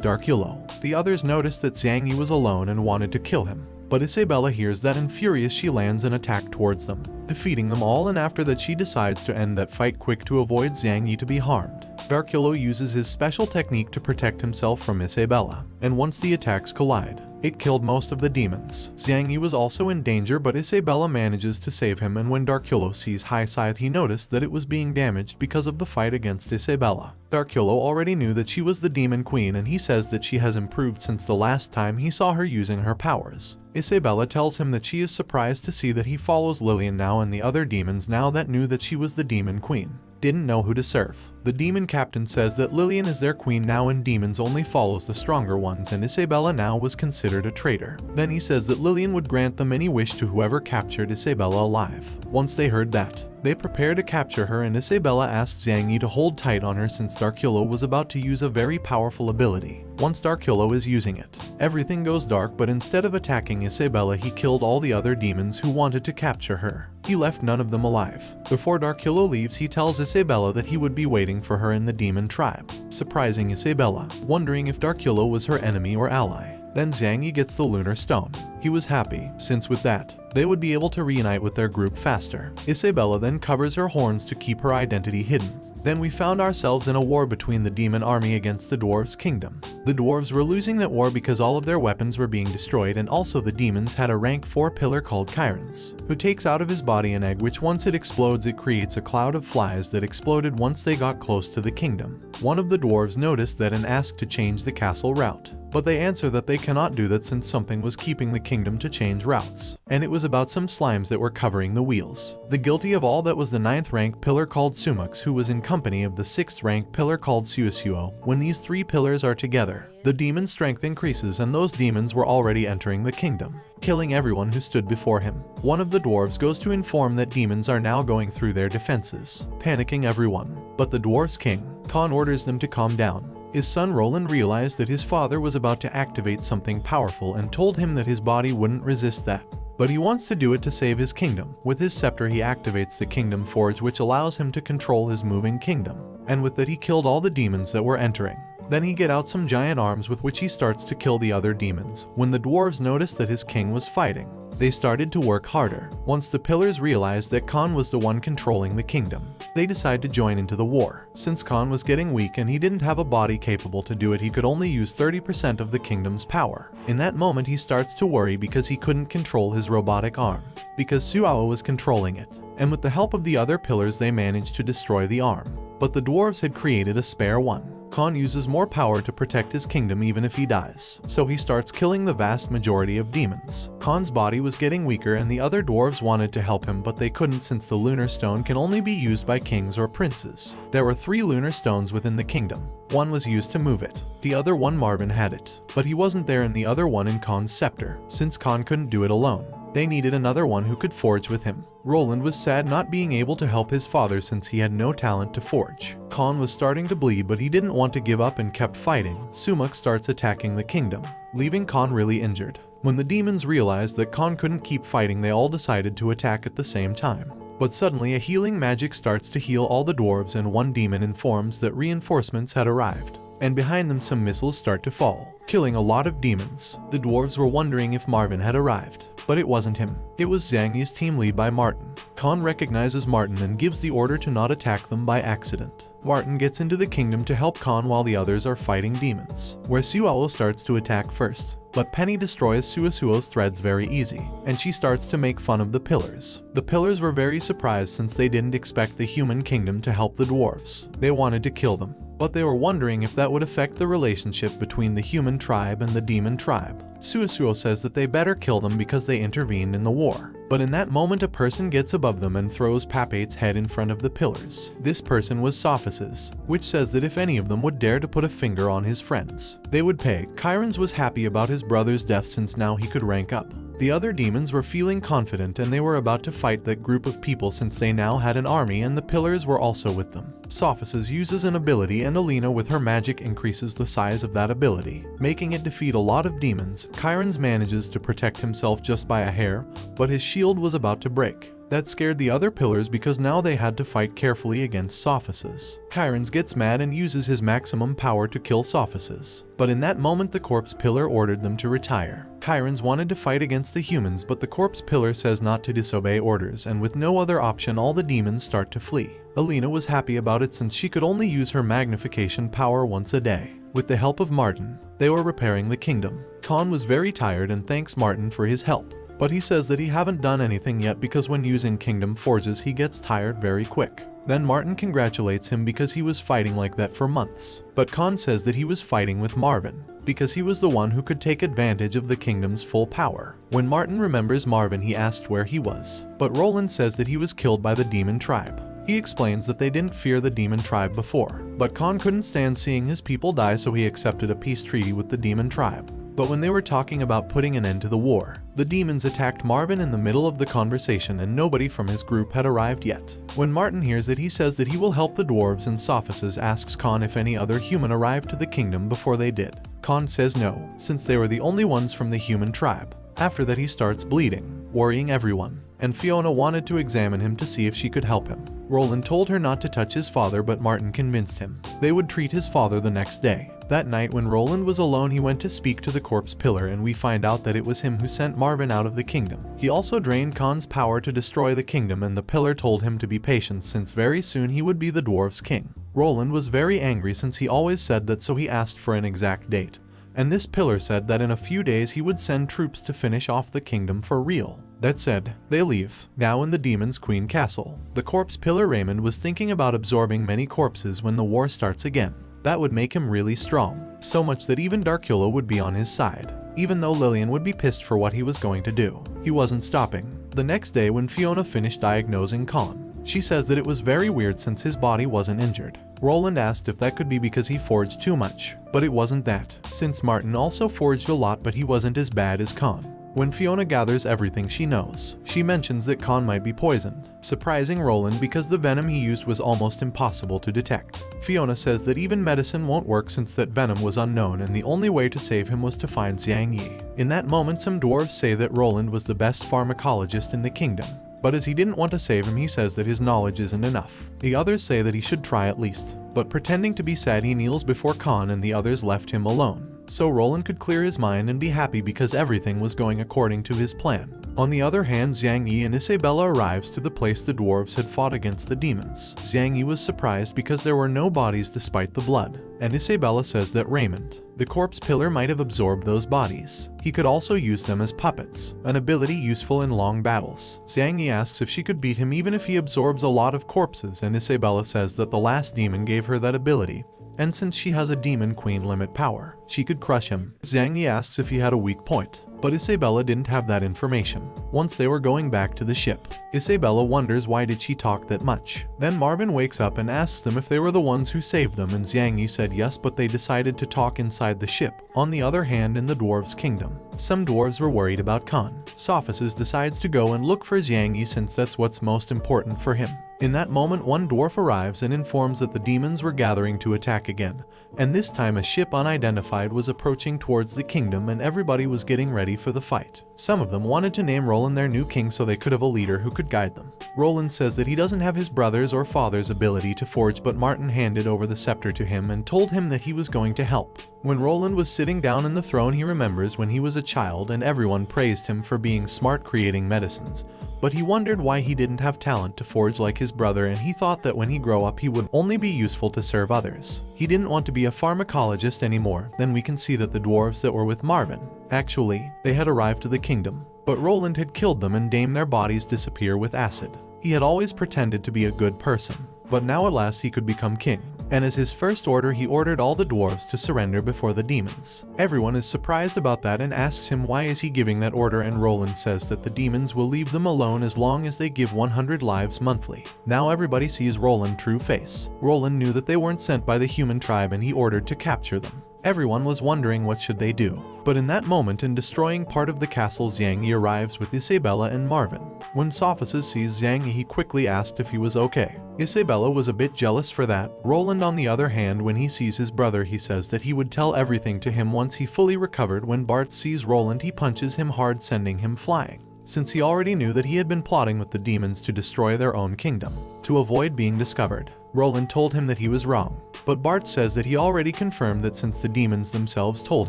Dracula. The others noticed that Zhang Yi was alone and wanted to kill him. But Isabella hears that and furious she lands an attack towards them, defeating them all, and after that she decides to end that fight quick to avoid Zhang Yi to be harmed. Dracula uses his special technique to protect himself from Isabella, and once the attacks collide, it killed most of the demons. Zhang Yi was also in danger, but Isabella manages to save him, and when Dracula sees High Scythe he noticed that it was being damaged because of the fight against Isabella. Dracula already knew that she was the demon queen and he says that she has improved since the last time he saw her using her powers. Isabella tells him that she is surprised to see that he follows Lillian now, and the other demons now that knew that she was the demon queen didn't know who to serve. The demon captain says that Lillian is their queen now and demons only follows the stronger ones, and Isabella now was considered a traitor. Then he says that Lillian would grant them any wish to whoever captured Isabella alive. Once they heard that, they prepare to capture her, and Isabella asks Zhang Yi to hold tight on her since Dracula was about to use a very powerful ability. Once Dracula is using it, everything goes dark, but instead of attacking Isabella he killed all the other demons who wanted to capture her. He left none of them alive. Before Dracula leaves he tells Isabella that he would be waiting for her in the demon tribe, surprising Isabella, wondering if Dracula was her enemy or ally. Then Zhang Yi gets the lunar stone. He was happy, since with that, they would be able to reunite with their group faster. Isabella then covers her horns to keep her identity hidden. Then we found ourselves in a war between the demon army against the dwarves' kingdom. The dwarves were losing that war because all of their weapons were being destroyed, and also the demons had a rank 4 pillar called Chiron's, who takes out of his body an egg which once it explodes it creates a cloud of flies that exploded once they got close to the kingdom. One of the dwarves noticed that and asked to change the castle route, but they answer that they cannot do that since something was keeping the kingdom to change routes, and it was about some slimes that were covering the wheels. The guilty of all that was the 9th rank pillar called Sumux, who was in company of the 6th rank pillar called Suosuo. When these 3 pillars are together, the demon's strength increases, and those demons were already entering the kingdom, killing everyone who stood before him. One of the dwarves goes to inform that demons are now going through their defenses, panicking everyone. But the dwarves' king, Khan, orders them to calm down. His son Roland realized that his father was about to activate something powerful and told him that his body wouldn't resist that. But he wants to do it to save his kingdom. With his scepter he activates the kingdom forge, which allows him to control his moving kingdom. And with that he killed all the demons that were entering. Then he get out some giant arms with which he starts to kill the other demons. When the dwarves noticed that his king was fighting, they started to work harder. Once the pillars realized that Khan was the one controlling the kingdom, they decided to join into the war. Since Khan was getting weak and he didn't have a body capable to do it, he could only use 30% of the kingdom's power. In that moment he starts to worry because he couldn't control his robotic arm, because Suao was controlling it. And with the help of the other pillars they managed to destroy the arm. But the dwarves had created a spare one. Khan uses more power to protect his kingdom even if he dies, so he starts killing the vast majority of demons. Khan's body was getting weaker and the other dwarves wanted to help him, but they couldn't since the lunar stone can only be used by kings or princes. There were 3 lunar stones within the kingdom. One was used to move it. The other one Marvin had it, but he wasn't there, and the other one in Khan's scepter, since Khan couldn't do it alone. They needed another one who could forge with him. Roland was sad not being able to help his father since he had no talent to forge. Khan was starting to bleed, but he didn't want to give up and kept fighting. Sumuk starts attacking the kingdom, leaving Khan really injured. When the demons realized that Khan couldn't keep fighting, they all decided to attack at the same time. But suddenly a healing magic starts to heal all the dwarves, and one demon informs that reinforcements had arrived. And behind them some missiles start to fall, killing a lot of demons. The dwarves were wondering if Marvin had arrived, but it wasn't him. It was Zhang Yi's team lead by Martin. Khan recognizes Martin and gives the order to not attack them by accident. Martin gets into the kingdom to help Khan while the others are fighting demons, where Suao starts to attack first. But Penny destroys Suosuo's threads very easy, and she starts to make fun of the pillars. The pillars were very surprised since they didn't expect the human kingdom to help the dwarves. They wanted to kill them, but they were wondering if that would affect the relationship between the human tribe and the demon tribe. Suosuo says that they better kill them because they intervened in the war. But in that moment a person gets above them and throws Papate's head in front of the pillars. This person was Sophis, which says that if any of them would dare to put a finger on his friends, they would pay. Chiron was happy about his brother's death since now he could rank up. The other demons were feeling confident and they were about to fight that group of people since they now had an army and the pillars were also with them. Sophis uses an ability and Alina with her magic increases the size of that ability, making it defeat a lot of demons. Chiron manages to protect himself just by a hair, but his shield was about to break. That scared the other pillars because now they had to fight carefully against Sophis. Chiron gets mad and uses his maximum power to kill Sophis. But in that moment the corpse pillar ordered them to retire. Chiron wanted to fight against the humans but the corpse pillar says not to disobey orders and with no other option all the demons start to flee. Alina was happy about it since she could only use her magnification power once a day. With the help of Martin, they were repairing the kingdom. Khan was very tired and thanks Martin for his help. But he says that he haven't done anything yet because when using kingdom forges he gets tired very quick. Then Martin congratulates him because he was fighting like that for months. But Khan says that he was fighting with Marvin because he was the one who could take advantage of the kingdom's full power. When Martin remembers Marvin he asked where he was. But Roland says that he was killed by the demon tribe. He explains that they didn't fear the demon tribe before. But Khan couldn't stand seeing his people die so he accepted a peace treaty with the demon tribe. But when they were talking about putting an end to the war, the demons attacked Marvin in the middle of the conversation and nobody from his group had arrived yet. When Martin hears it he says that he will help the dwarves and Sophis asks Khan if any other human arrived to the kingdom before they did. Khan says no, since they were the only ones from the human tribe. After that he starts bleeding, worrying everyone, and Fiona wanted to examine him to see if she could help him. Roland told her not to touch his father but Martin convinced him. They would treat his father the next day. That night when Roland was alone he went to speak to the corpse pillar and we find out that it was him who sent Marvin out of the kingdom. He also drained Khan's power to destroy the kingdom and the pillar told him to be patient since very soon he would be the dwarves' king. Roland was very angry since he always said that so he asked for an exact date. And this pillar said that in a few days he would send troops to finish off the kingdom for real. That said, they leave, now in the demon's queen castle. The corpse pillar Raymond was thinking about absorbing many corpses when the war starts again. That would make him really strong, so much that even Darkula would be on his side. Even though Lillian would be pissed for what he was going to do, he wasn't stopping. The next day when Fiona finished diagnosing Khan, she says that it was very weird since his body wasn't injured. Roland asked if that could be because he forged too much, but it wasn't that, since Martin also forged a lot but he wasn't as bad as Khan. When Fiona gathers everything she knows, she mentions that Khan might be poisoned, surprising Roland because the venom he used was almost impossible to detect. Fiona says that even medicine won't work since that venom was unknown and the only way to save him was to find Xiang Yi. In that moment some dwarves say that Roland was the best pharmacologist in the kingdom. But as he didn't want to save him he says that his knowledge isn't enough. The others say that he should try at least, but pretending to be sad he kneels before Khan and the others left him alone. So Roland could clear his mind and be happy because everything was going according to his plan. On the other hand, Xiang Yi and Isabella arrives to the place the dwarves had fought against the demons. Xiang Yi was surprised because there were no bodies despite the blood, and Isabella says that Raymond, the corpse pillar, might have absorbed those bodies. He could also use them as puppets, an ability useful in long battles. Xiang Yi asks if she could beat him even if he absorbs a lot of corpses, and Isabella says that the last demon gave her that ability. And since she has a demon queen limit power, she could crush him. Xiang Yi asks if he had a weak point, but Isabella didn't have that information. Once they were going back to the ship, Isabella wonders why did she talk that much. Then Marvin wakes up and asks them if they were the ones who saved them and Xiang Yi said yes but they decided to talk inside the ship. On the other hand, in the dwarves' kingdom, some dwarves were worried about Khan. Sophis decides to go and look for Xiang Yi since that's what's most important for him. In that moment one dwarf arrives and informs that the demons were gathering to attack again, and this time a ship unidentified was approaching towards the kingdom and everybody was getting ready for the fight. Some of them wanted to name Roland their new king so they could have a leader who could guide them. Roland says that he doesn't have his brother's or father's ability to forge but Martin handed over the scepter to him and told him that he was going to help. When Roland was sitting down in the throne he remembers when he was a child and everyone praised him for being smart creating medicines. But he wondered why he didn't have talent to forge like his brother and he thought that when he grew up he would only be useful to serve others. He didn't want to be a pharmacologist anymore. Then we can see that the dwarves that were with Marvin, actually, they had arrived to the kingdom. But Roland had killed them and made their bodies disappear with acid. He had always pretended to be a good person, but now at last he could become king. and as his first order he ordered all the dwarves to surrender before the demons. Everyone is surprised about that and asks him why is he giving that order, and Roland says that the demons will leave them alone as long as they give 100 lives monthly. Now everybody sees Roland's true face. Roland knew that they weren't sent by the human tribe and he ordered to capture them. Everyone was wondering what should they do. But in that moment, in destroying part of the castle, Xiangyi arrives with Isabella and Marvin. When Synopsis sees Xiangyi, he quickly asked if he was okay. Isabella was a bit jealous for that. Roland, on the other hand, when he sees his brother, he says that he would tell everything to him once he fully recovered. When Bart sees Roland, he punches him hard, sending him flying, since he already knew that he had been plotting with the demons to destroy their own kingdom, to avoid being discovered. Roland told him that he was wrong, but Bart says that he already confirmed that since the demons themselves told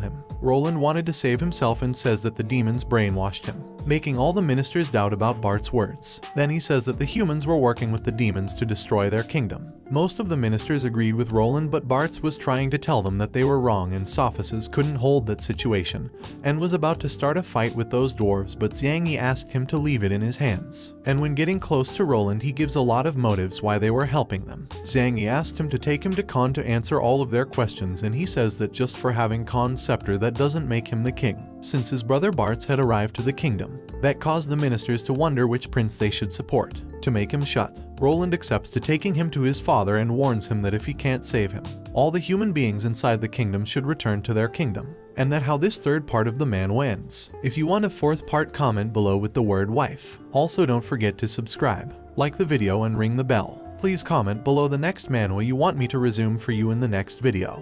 him. Roland wanted to save himself and says that the demons brainwashed him, making all the ministers doubt about Bart's words. Then he says that the humans were working with the demons to destroy their kingdom. Most of the ministers agreed with Roland, but Bart was trying to tell them that they were wrong, and Synopsis couldn't hold that situation and was about to start a fight with those dwarves, but Xiangyi asked him to leave it in his hands. And when getting close to Roland, he gives a lot of motives why they were helping them. Xiangyi asked him to take him to Khan to answer all of their questions, and he says that just for having Khan's scepter, that doesn't make him the king, since his brother Bart had arrived to the kingdom. That caused the ministers to wonder which prince they should support. To make him shut, Roland accepts to taking him to his father and warns him that if he can't save him, all the human beings inside the kingdom should return to their kingdom, and that how this third part of the man wins. If you want a fourth part, comment below with the word wife. Also, don't forget to subscribe, like the video and ring the bell. Please comment below the next manual you want me to resume for you in the next video.